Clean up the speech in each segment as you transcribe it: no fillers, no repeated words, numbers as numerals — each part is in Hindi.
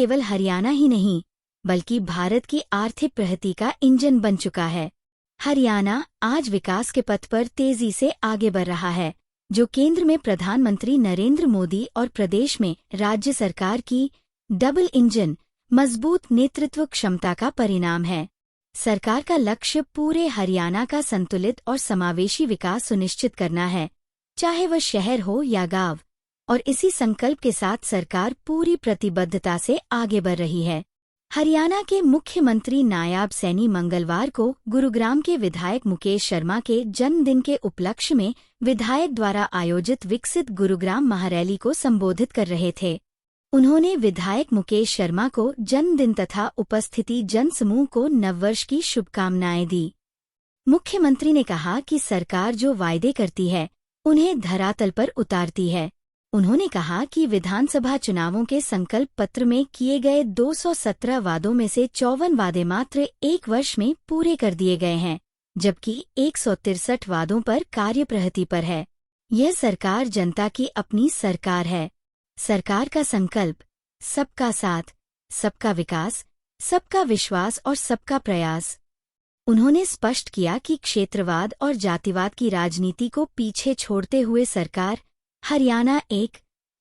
केवल हरियाणा ही नहीं बल्कि भारत की आर्थिक प्रगति का इंजन बन चुका है। हरियाणा आज विकास के पथ पर तेजी से आगे बढ़ रहा है, जो केंद्र में प्रधानमंत्री नरेंद्र मोदी और प्रदेश में राज्य सरकार की डबल इंजन मजबूत नेतृत्व क्षमता का परिणाम है। सरकार का लक्ष्य पूरे हरियाणा का संतुलित और समावेशी विकास सुनिश्चित करना है, चाहे वह शहर हो या गांव, और इसी संकल्प के साथ सरकार पूरी प्रतिबद्धता से आगे बढ़ रही है। हरियाणा के मुख्यमंत्री नायब सैनी मंगलवार को गुरुग्राम के विधायक मुकेश शर्मा के जन्मदिन के उपलक्ष्य में विधायक द्वारा आयोजित विकसित गुरुग्राम महारैली को संबोधित कर रहे थे। उन्होंने विधायक मुकेश शर्मा को जन्मदिन तथा उपस्थिति जनसमूह को नववर्ष की शुभकामनाएं दी। मुख्यमंत्री ने कहा कि सरकार जो वायदे करती है उन्हें धरातल पर उतारती है। उन्होंने कहा कि विधानसभा चुनावों के संकल्प पत्र में किए गए 217 वादों में से 54 वादे मात्र एक वर्ष में पूरे कर दिए गए हैं, जबकि 163 वादों पर कार्य प्रगति पर है। यह सरकार जनता की अपनी सरकार है। सरकार का संकल्प सबका साथ, सबका विकास, सबका विश्वास और सबका प्रयास। उन्होंने स्पष्ट किया कि क्षेत्रवाद और जातिवाद की राजनीति को पीछे छोड़ते हुए सरकार हरियाणा एक,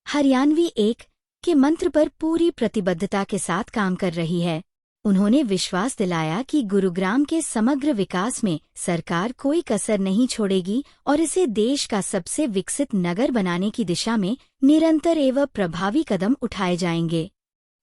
हरियाणवी एक के मंत्र पर पूरी प्रतिबद्धता के साथ काम कर रही है। उन्होंने विश्वास दिलाया कि गुरुग्राम के समग्र विकास में सरकार कोई कसर नहीं छोड़ेगी और इसे देश का सबसे विकसित नगर बनाने की दिशा में निरंतर एवं प्रभावी कदम उठाए जाएंगे।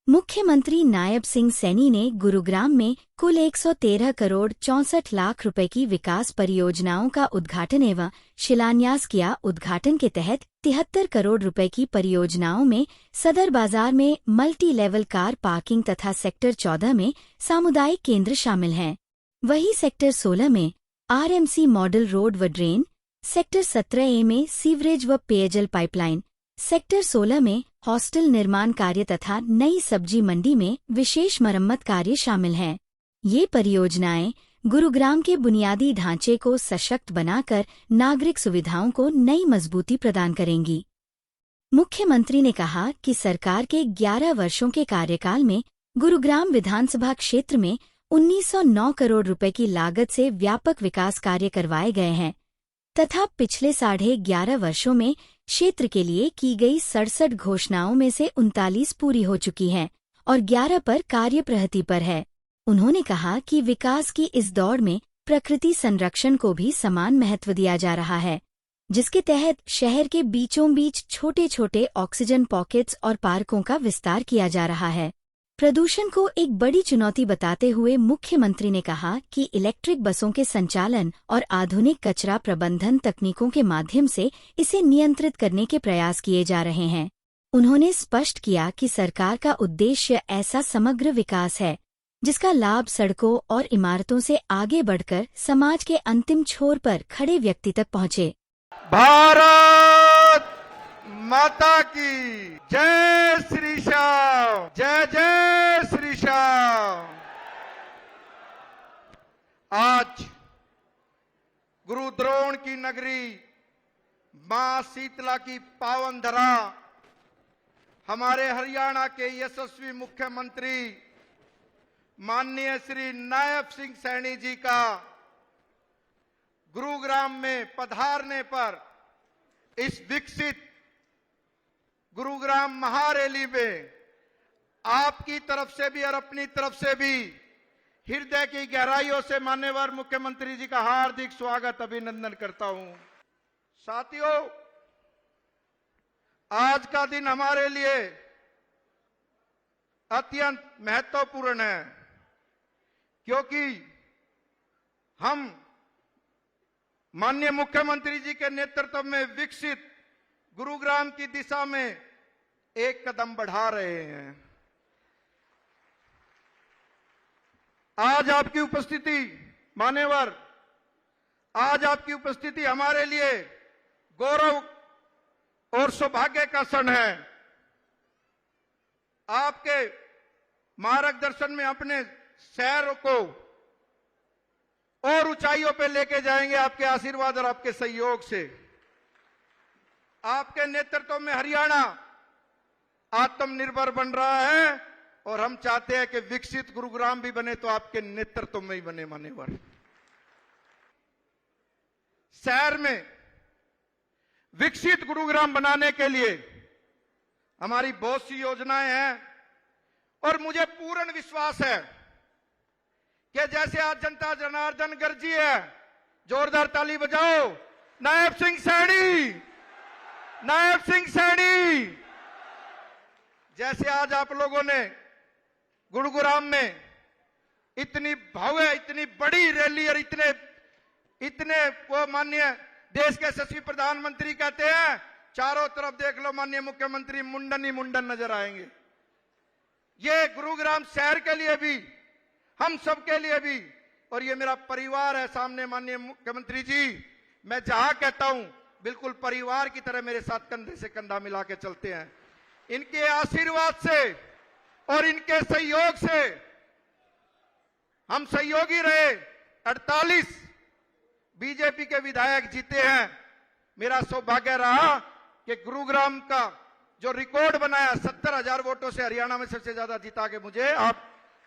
मुख्यमंत्री नायब सिंह सैनी ने गुरुग्राम में कुल 113 करोड़ 64 लाख रुपए की विकास परियोजनाओं का उद्घाटन एवं शिलान्यास किया। उद्घाटन के तहत 73 करोड़ रुपए की परियोजनाओं में सदर बाजार में मल्टी लेवल कार पार्किंग तथा सेक्टर 14 में सामुदायिक केंद्र शामिल हैं। वहीं सेक्टर 16 में आरएमसी मॉडल रोड व ड्रेन, सेक्टर 17A में सीवरेज व पेयजल पाइपलाइन, सेक्टर 16 में हॉस्टल निर्माण कार्य तथा नई सब्जी मंडी में विशेष मरम्मत कार्य शामिल हैं। ये परियोजनाएं गुरुग्राम के बुनियादी ढांचे को सशक्त बनाकर नागरिक सुविधाओं को नई मजबूती प्रदान करेंगी। मुख्यमंत्री ने कहा कि सरकार के 11 वर्षों के कार्यकाल में गुरुग्राम विधानसभा क्षेत्र में 1909 करोड़ रुपए की लागत से व्यापक विकास कार्य करवाए गए हैं तथा पिछले 11.5 वर्षों में क्षेत्र के लिए की गई 67 घोषणाओं में से 39 पूरी हो चुकी हैं और 11 पर कार्य प्रगति पर है। उन्होंने कहा कि विकास की इस दौड़ में प्रकृति संरक्षण को भी समान महत्व दिया जा रहा है, जिसके तहत शहर के बीचों बीच छोटे छोटे ऑक्सीजन पॉकेट्स और पार्कों का विस्तार किया जा रहा है। प्रदूषण को एक बड़ी चुनौती बताते हुए मुख्यमंत्री ने कहा कि इलेक्ट्रिक बसों के संचालन और आधुनिक कचरा प्रबंधन तकनीकों के माध्यम से इसे नियंत्रित करने के प्रयास किए जा रहे हैं। उन्होंने स्पष्ट किया कि सरकार का उद्देश्य ऐसा समग्र विकास है जिसका लाभ सड़कों और इमारतों से आगे बढ़कर समाज के अंतिम छोर पर खड़े व्यक्ति तक पहुंचे। भारत माता की जय श्री श्याम, जय जय श्री श्याम। आज गुरु द्रोण की नगरी मां शीतला की पावन धरा हमारे हरियाणा के यशस्वी मुख्यमंत्री माननीय श्री नायब सिंह सैनी जी का गुरुग्राम में पधारने पर इस विकसित गुरुग्राम महारैली में आपकी तरफ से भी और अपनी तरफ से भी हृदय की गहराइयों से माननीय मुख्यमंत्री जी का हार्दिक स्वागत अभिनंदन करता हूं। साथियों, आज का दिन हमारे लिए अत्यंत महत्वपूर्ण है क्योंकि हम माननीय मुख्यमंत्री जी के नेतृत्व में विकसित गुरुग्राम की दिशा में एक कदम बढ़ा रहे हैं। आज आपकी उपस्थिति मान्यवर, आज आपकी उपस्थिति हमारे लिए गौरव और सौभाग्य का क्षण है। आपके मार्गदर्शन में अपने शहर को और ऊंचाइयों पे लेके जाएंगे आपके आशीर्वाद और आपके सहयोग से। आपके नेतृत्व में हरियाणा आत्मनिर्भर बन रहा है और हम चाहते हैं कि विकसित गुरुग्राम भी बने तो आपके नेतृत्व में ही बने मान्यवर। शहर में विकसित गुरुग्राम बनाने के लिए हमारी बहुत सी योजनाएं हैं और मुझे पूर्ण विश्वास है कि जैसे आज जनता जनार्दन गर्जी है, जोरदार ताली बजाओ, नायब सिंह सैनी, नायब सिंह सैनी। जैसे आज आप लोगों ने गुरुग्राम में इतनी भव्य, इतनी बड़ी रैली और इतने वो माननीय देश के यशस्वी प्रधानमंत्री कहते हैं, चारों तरफ देख लो माननीय मुख्यमंत्री मुंडन ही मुंडन नजर आएंगे। ये गुरुग्राम शहर के लिए भी, हम सबके लिए भी, और ये मेरा परिवार है सामने माननीय मुख्यमंत्री जी। मैं जहां कहता हूं बिल्कुल परिवार की तरह मेरे साथ कंधे से कंधा मिला के चलते हैं। इनके आशीर्वाद से और इनके सहयोग से हम सहयोगी रहे। 48 बीजेपी के विधायक जीते हैं। मेरा सौभाग्य रहा कि गुरुग्राम का जो रिकॉर्ड बनाया, 70,000 वोटों से हरियाणा में सबसे ज्यादा जिता के मुझे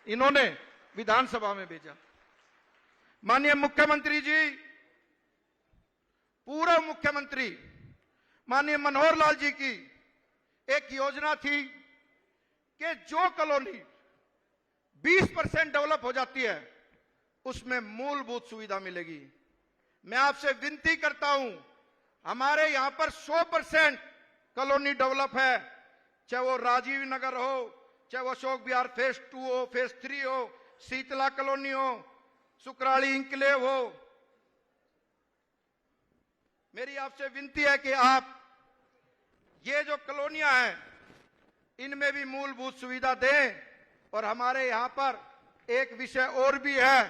इन्होंने विधानसभा में भेजा। माननीय मुख्यमंत्री जी, पूर्व मुख्यमंत्री माननीय मनोहर लाल जी की एक योजना थी कि जो कॉलोनी 20% डेवलप हो जाती है उसमें मूलभूत सुविधा मिलेगी। मैं आपसे विनती करता हूं, हमारे यहां पर 100% कॉलोनी डेवलप है, चाहे वो राजीव नगर हो, चाहे वो अशोक विहार फेज 2 हो, फेज 3 हो, शीतला कॉलोनी हो, सुकराली इंक्लेव हो। मेरी आपसे विनती है कि आप ये जो कॉलोनियां हैं इनमें भी मूलभूत सुविधा दें। और हमारे यहां पर एक विषय और भी है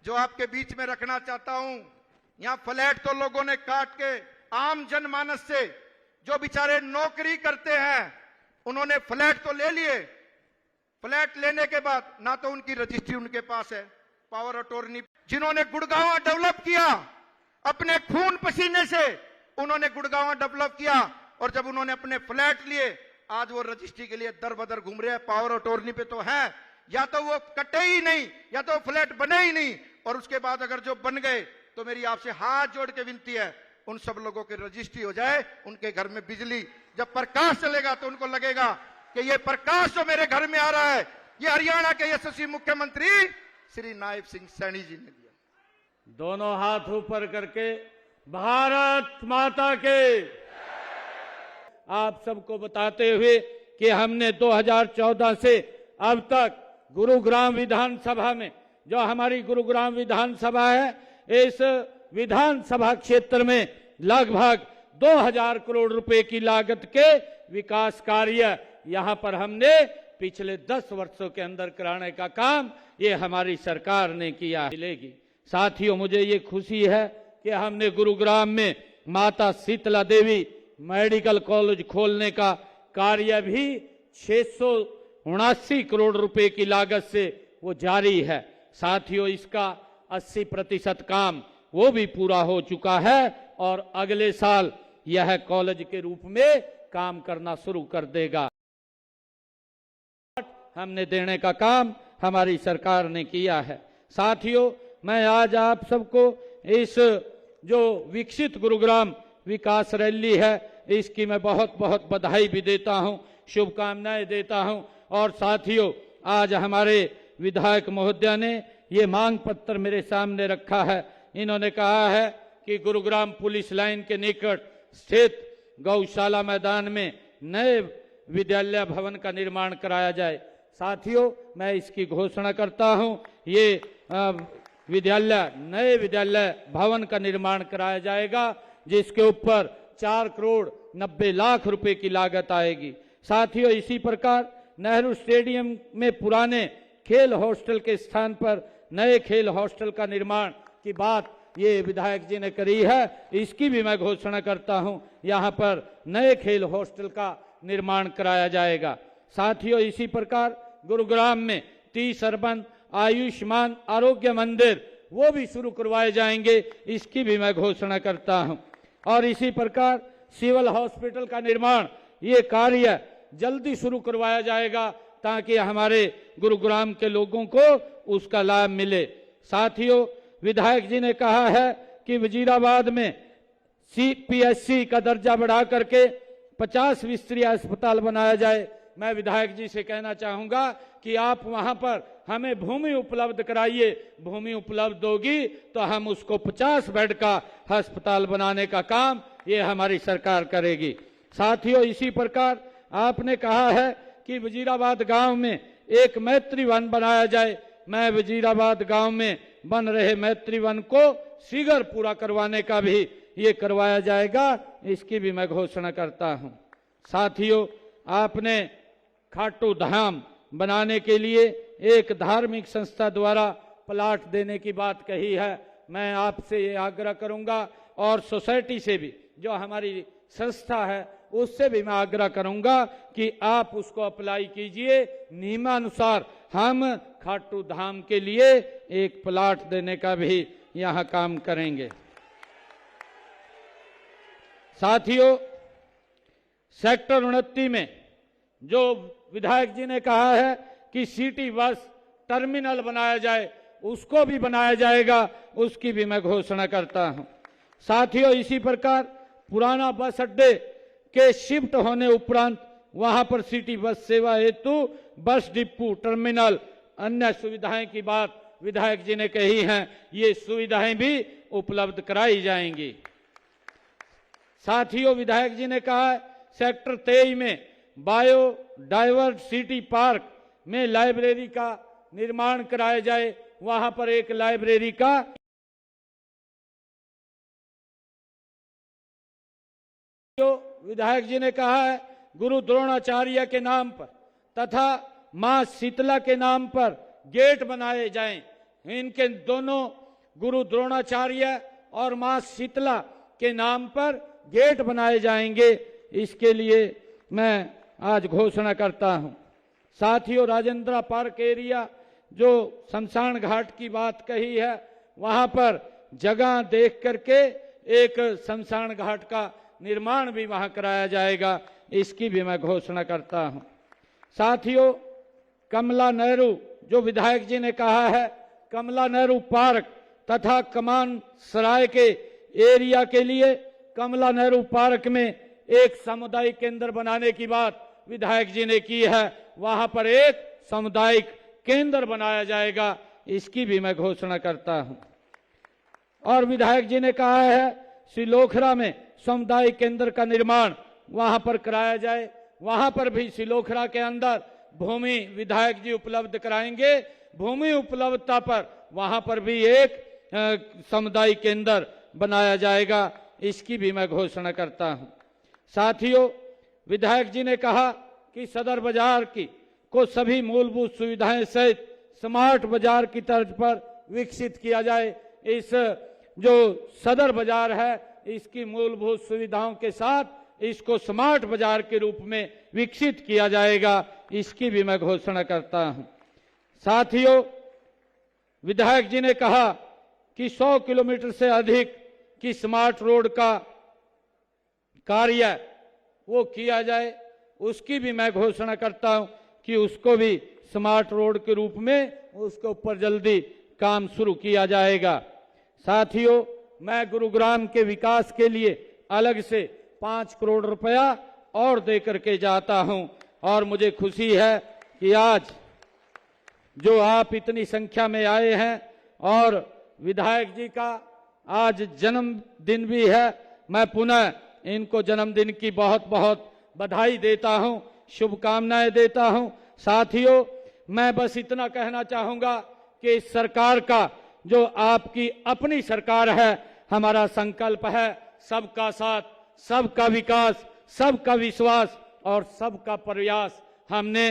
जो आपके बीच में रखना चाहता हूं। यहां फ्लैट तो लोगों ने काट के आम जनमानस से, जो बेचारे नौकरी करते हैं, उन्होंने फ्लैट तो ले लिए। फ्लैट लेने के बाद ना तो उनकी रजिस्ट्री उनके पास है, पावर अटॉर्नी। जिन्होंने गुड़गांव डेवलप किया अपने खून पसीने से, उन्होंने गुड़गांव डेवलप किया, और जब उन्होंने अपने फ्लैट लिए आज वो रजिस्ट्री के लिए दर बदर घूम रहे हैं। पावर अटॉर्नी पे तो है, या तो वो कटे ही नहीं या तो फ्लैट बने ही नहीं, और उसके बाद अगर जो बन गए तो मेरी आपसे हाथ जोड़ के विनती है उन सब लोगों की रजिस्ट्री हो जाए। उनके घर में बिजली, जब प्रकाश चलेगा तो उनको लगेगा कि ये प्रकाश जो मेरे घर में आ रहा है ये हरियाणा के यशस्वी मुख्यमंत्री श्री नायब सिंह सैनी जी ने दिया। दोनों हाथ ऊपर करके भारत माता के। आप सबको बताते हुए कि हमने 2014 से अब तक गुरुग्राम विधानसभा में, जो हमारी गुरुग्राम विधानसभा है, इस विधानसभा क्षेत्र में लगभग 2000 करोड़ रुपए की लागत के विकास कार्य यहां पर हमने पिछले 10 वर्षों के अंदर कराने का काम ये हमारी सरकार ने किया मिलेगी। साथियों, मुझे ये खुशी है कि हमने गुरुग्राम में माता शीतला देवी मेडिकल कॉलेज खोलने का कार्य भी 679 करोड़ रुपए की लागत से वो जारी है। साथियों, इसका 80% काम वो भी पूरा हो चुका है और अगले साल यह कॉलेज के रूप में काम करना शुरू कर देगा। हमने देने का काम हमारी सरकार ने किया है। साथियों, मैं आज आप सबको इस जो विकसित गुरुग्राम विकास रैली है इसकी मैं बहुत बहुत बधाई भी देता हूं, शुभकामनाएं देता हूं। और साथियों, आज हमारे विधायक महोदय ने ये मांग पत्र मेरे सामने रखा है। इन्होंने कहा है कि गुरुग्राम पुलिस लाइन के निकट स्थित गौशाला मैदान में नए विद्यालय भवन का निर्माण कराया जाए। साथियों, मैं इसकी घोषणा करता हूं, ये नए विद्यालय भवन का निर्माण कराया जाएगा जिसके ऊपर 4 करोड़ 90 लाख रुपए की लागत आएगी। साथियों, इसी प्रकार नेहरू स्टेडियम में पुराने खेल हॉस्टल के स्थान पर नए खेल हॉस्टल का निर्माण की बात ये विधायक जी ने करी है, इसकी भी मैं घोषणा करता हूं, यहां पर नए खेल हॉस्टल का निर्माण कराया जाएगा। साथियों, इसी प्रकार गुरुग्राम में 30 अर्बन आयुष्मान आरोग्य मंदिर वो भी शुरू करवाए जाएंगे, इसकी भी मैं घोषणा करता हूं। और इसी प्रकार सिविल हॉस्पिटल का निर्माण ये कार्य जल्दी शुरू करवाया जाएगा ताकि हमारे गुरुग्राम के लोगों को उसका लाभ मिले। साथियों, विधायक जी ने कहा है कि वजीराबाद में CPSC का दर्जा बढ़ा करके 50 बिस्तरी अस्पताल बनाया जाए। मैं विधायक जी से कहना चाहूंगा कि आप वहां पर हमें भूमि उपलब्ध कराइए। भूमि उपलब्ध होगी तो हम उसको 50 बेड का अस्पताल बनाने का काम ये हमारी सरकार करेगी। साथियों, इसी प्रकार आपने कहा है कि वजीराबाद गांव में एक मैत्री वन बनाया जाए। मैं वजीराबाद गांव में बन रहे मैत्री वन को शीघ्र पूरा करवाने का भी ये करवाया जाएगा, इसकी भी मैं घोषणा करता हूं। साथियों, आपने खाटू धाम बनाने के लिए एक धार्मिक संस्था द्वारा प्लाट देने की बात कही है। मैं आपसे ये आग्रह करूंगा और सोसाइटी से भी, जो हमारी संस्था है, उससे भी मैं आग्रह करूंगा कि आप उसको अप्लाई कीजिए। नियमानुसार हम खाटू धाम के लिए एक प्लाट देने का भी यहां काम करेंगे। साथियों, सेक्टर 29 में जो विधायक जी ने कहा है कि सिटी बस टर्मिनल बनाया जाए, उसको भी बनाया जाएगा, उसकी भी मैं घोषणा करता हूं। साथियों, इसी प्रकार पुराना बस अड्डे के शिफ्ट होने उपरांत वहां पर सिटी बस सेवा हेतु बस डिपो, टर्मिनल, अन्य सुविधाएं की बात विधायक जी ने कही है। ये सुविधाएं भी उपलब्ध कराई जाएंगी। साथियों, विधायक जी ने कहा है सेक्टर 23 में बायो डाइवर्सिटी पार्क में लाइब्रेरी का निर्माण कराया जाए। वहां पर एक लाइब्रेरी का विधायक जी ने कहा है गुरु द्रोणाचार्य के नाम पर तथा मां शीतला के नाम पर गेट बनाए जाएं। इनके दोनों गुरु द्रोणाचार्य और मां शीतला के नाम पर गेट बनाए जाएंगे। इसके लिए मैं आज घोषणा करता हूं। साथियों, राजेंद्र पार्क एरिया जो शमशान घाट की बात कही है, वहां पर जगह देख करके एक शमशान घाट का निर्माण भी वहां कराया जाएगा, इसकी भी मैं घोषणा करता हूं। साथियों, कमला नेहरू जो विधायक जी ने कहा है, कमला नेहरू पार्क तथा कमान सराय के एरिया के लिए कमला नेहरू पार्क में एक सामुदायिक केंद्र बनाने की बात विधायक जी ने की है। वहां पर एक सामुदायिक केंद्र बनाया जाएगा, इसकी भी मैं घोषणा करता हूं। और विधायक जी ने कहा है सिलोखरा में सामुदायिक केंद्र का निर्माण वहां पर कराया जाए। वहां पर भी सिलोखरा के अंदर भूमि विधायक जी उपलब्ध कराएंगे। भूमि उपलब्धता पर वहां पर भी एक सामुदायिक केंद्र बनाया जाएगा, इसकी भी मैं घोषणा करता हूं। साथियों, विधायक जी ने कहा कि सदर बाजार को सभी मूलभूत सुविधाएं सहित स्मार्ट बाजार की तर्ज पर विकसित किया जाए। इस जो सदर बाजार है, इसकी मूलभूत सुविधाओं के साथ इसको स्मार्ट बाजार के रूप में विकसित किया जाएगा, इसकी भी मैं घोषणा करता हूं। साथियों, विधायक जी ने कहा कि 100 किलोमीटर से अधिक की स्मार्ट रोड का कार्य वो किया जाए, उसकी भी मैं घोषणा करता हूं कि उसको भी स्मार्ट रोड के रूप में उसके ऊपर जल्दी काम शुरू किया जाएगा। साथियों, मैं गुरुग्राम के विकास के लिए अलग से 5 करोड़ रुपया और दे करके जाता हूं और मुझे खुशी है कि आज जो आप इतनी संख्या में आए हैं और विधायक जी का आज जन्मदिन भी है, मैं पुनः इनको जन्मदिन की बहुत बहुत बधाई देता हूं, शुभकामनाएं देता हूं। साथियों, मैं बस इतना कहना चाहूंगा कि इस सरकार का जो आपकी अपनी सरकार है, हमारा संकल्प है सबका साथ, सबका विकास, सबका विश्वास और सबका प्रयास। हमने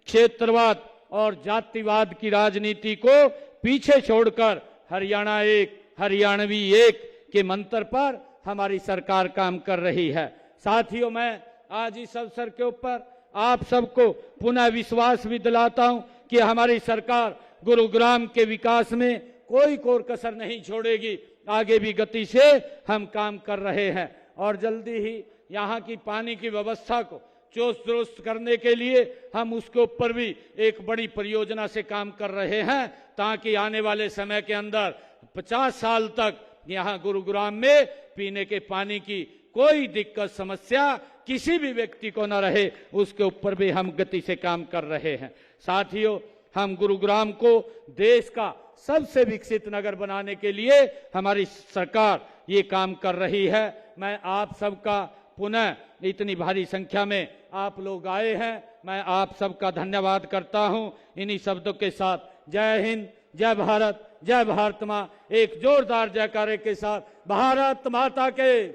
क्षेत्रवाद और जातिवाद की राजनीति को पीछे छोड़कर हरियाणा एक, हरियाणवी एक के मंत्र पर हमारी सरकार काम कर रही है। साथियों, मैं आज इस अवसर के ऊपर आप सबको पुनः विश्वास भी दिलाता हूं कि हमारी सरकार गुरुग्राम के विकास में कोई कोर कसर नहीं छोड़ेगी। आगे भी गति से हम काम कर रहे हैं और जल्दी ही यहाँ की पानी की व्यवस्था को चुस्त दुरुस्त करने के लिए हम उसके ऊपर भी एक बड़ी परियोजना से काम कर रहे हैं, ताकि आने वाले समय के अंदर 50 साल तक यहाँ गुरुग्राम में पीने के पानी की कोई दिक्कत समस्या किसी भी व्यक्ति को न रहे, उसके ऊपर भी हम गति से काम कर रहे हैं। साथियों, हम गुरुग्राम को देश का सबसे विकसित नगर बनाने के लिए हमारी सरकार ये काम कर रही है। मैं आप सबका पुनः इतनी भारी संख्या में आप लोग आए हैं, मैं आप सबका धन्यवाद करता हूं। इन्हीं शब्दों के साथ जय हिंद, जय भारत, जय भारत माँ, एक जोरदार जयकारे के साथ भारत माता के,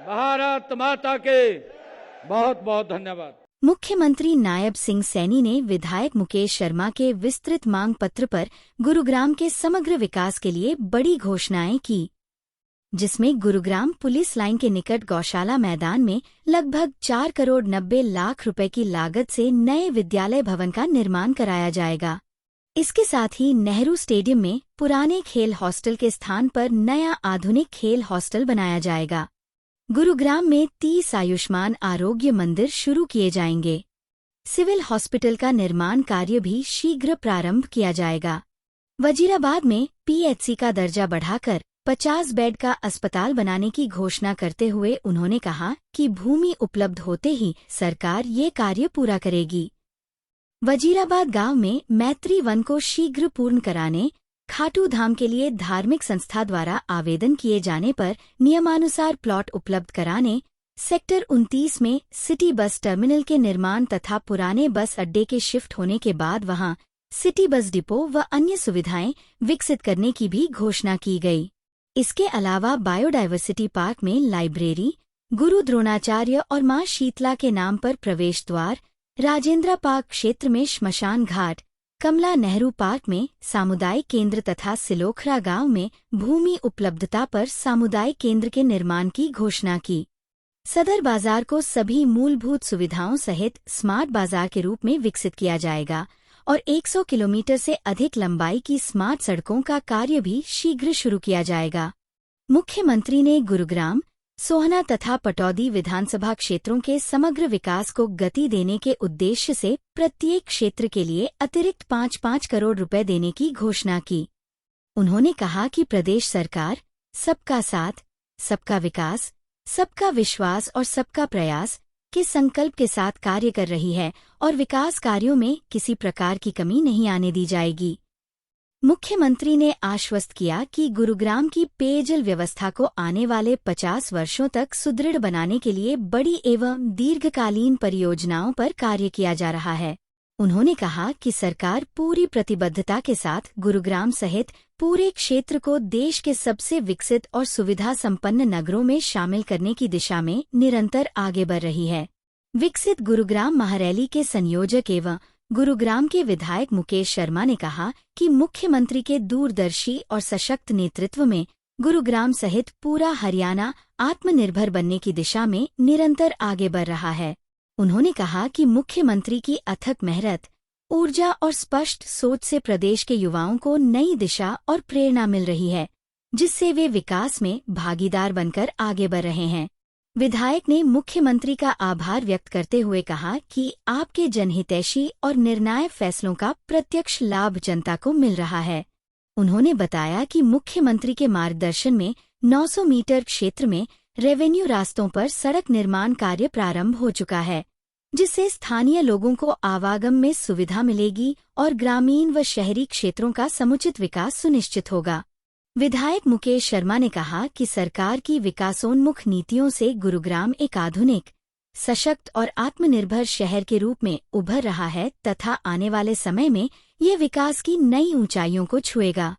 भारत माता के। बहुत बहुत धन्यवाद। मुख्यमंत्री नायब सिंह सैनी ने विधायक मुकेश शर्मा के विस्तृत मांग पत्र पर गुरुग्राम के समग्र विकास के लिए बड़ी घोषणाएं की, जिसमें गुरुग्राम पुलिस लाइन के निकट गौशाला मैदान में लगभग 4 करोड़ 90 लाख रुपए की लागत से नए विद्यालय भवन का निर्माण कराया जाएगा। इसके साथ ही नेहरू स्टेडियम में पुराने खेल हॉस्टल के स्थान पर नया आधुनिक खेल हॉस्टल बनाया जाएगा। गुरुग्राम में 30 आयुष्मान आरोग्य मंदिर शुरू किए जाएंगे। सिविल हॉस्पिटल का निर्माण कार्य भी शीघ्र प्रारंभ किया जाएगा। वजीराबाद में पीएचसी का दर्जा बढ़ाकर 50 बेड का अस्पताल बनाने की घोषणा करते हुए उन्होंने कहा कि भूमि उपलब्ध होते ही सरकार ये कार्य पूरा करेगी। वजीराबाद गांव में मैत्री वन को शीघ्र पूर्ण कराने, खाटू धाम के लिए धार्मिक संस्था द्वारा आवेदन किए जाने पर नियमानुसार प्लॉट उपलब्ध कराने, सेक्टर 29 में सिटी बस टर्मिनल के निर्माण तथा पुराने बस अड्डे के शिफ्ट होने के बाद वहां सिटी बस डिपो व अन्य सुविधाएं विकसित करने की भी घोषणा की गई। इसके अलावा बायोडायवर्सिटी पार्क में लाइब्रेरी, गुरु द्रोणाचार्य और मां शीतला के नाम पर प्रवेश द्वार, राजेंद्र पार्क क्षेत्र में श्मशान घाट, कमला नेहरू पार्क में सामुदायिक केंद्र तथा सिलोखरा गांव में भूमि उपलब्धता पर सामुदायिक केंद्र के निर्माण की घोषणा की। सदर बाजार को सभी मूलभूत सुविधाओं सहित स्मार्ट बाजार के रूप में विकसित किया जाएगा और 100 किलोमीटर से अधिक लंबाई की स्मार्ट सड़कों का कार्य भी शीघ्र शुरू किया जाएगा। मुख्यमंत्री ने गुरुग्राम, सोहना तथा पटौदी विधानसभा क्षेत्रों के समग्र विकास को गति देने के उद्देश्य से प्रत्येक क्षेत्र के लिए अतिरिक्त 5-5 करोड़ रुपए देने की घोषणा की। उन्होंने कहा कि प्रदेश सरकार सबका साथ, सबका विकास, सबका विश्वास और सबका प्रयास के संकल्प के साथ कार्य कर रही है और विकास कार्यों में किसी प्रकार की कमी नहीं आने दी जाएगी। मुख्यमंत्री ने आश्वस्त किया कि गुरुग्राम की पेयजल व्यवस्था को आने वाले 50 वर्षों तक सुदृढ़ बनाने के लिए बड़ी एवं दीर्घकालीन परियोजनाओं पर कार्य किया जा रहा है। उन्होंने कहा कि सरकार पूरी प्रतिबद्धता के साथ गुरुग्राम सहित पूरे क्षेत्र को देश के सबसे विकसित और सुविधा संपन्न नगरों में शामिल करने की दिशा में निरंतर आगे बढ़ रही है। विकसित गुरुग्राम महारैली के संयोजक एवं गुरुग्राम के विधायक मुकेश शर्मा ने कहा कि मुख्यमंत्री के दूरदर्शी और सशक्त नेतृत्व में गुरुग्राम सहित पूरा हरियाणा आत्मनिर्भर बनने की दिशा में निरंतर आगे बढ़ रहा है। उन्होंने कहा कि मुख्यमंत्री की अथक मेहनत, ऊर्जा और स्पष्ट सोच से प्रदेश के युवाओं को नई दिशा और प्रेरणा मिल रही है, जिससे वे विकास में भागीदार बनकर आगे बढ़ रहे हैं। विधायक ने मुख्यमंत्री का आभार व्यक्त करते हुए कहा कि आपके जनहितैषी और निर्णायक फैसलों का प्रत्यक्ष लाभ जनता को मिल रहा है। उन्होंने बताया कि मुख्यमंत्री के मार्गदर्शन में 900 मीटर क्षेत्र में रेवेन्यू रास्तों पर सड़क निर्माण कार्य प्रारंभ हो चुका है, जिससे स्थानीय लोगों को आवागम में सुविधा मिलेगी और ग्रामीण व शहरी क्षेत्रों का समुचित विकास सुनिश्चित होगा। विधायक मुकेश शर्मा ने कहा कि सरकार की विकासोन्मुख नीतियों से गुरुग्राम एक आधुनिक, सशक्त और आत्मनिर्भर शहर के रूप में उभर रहा है तथा आने वाले समय में ये विकास की नई ऊंचाइयों को छुएगा।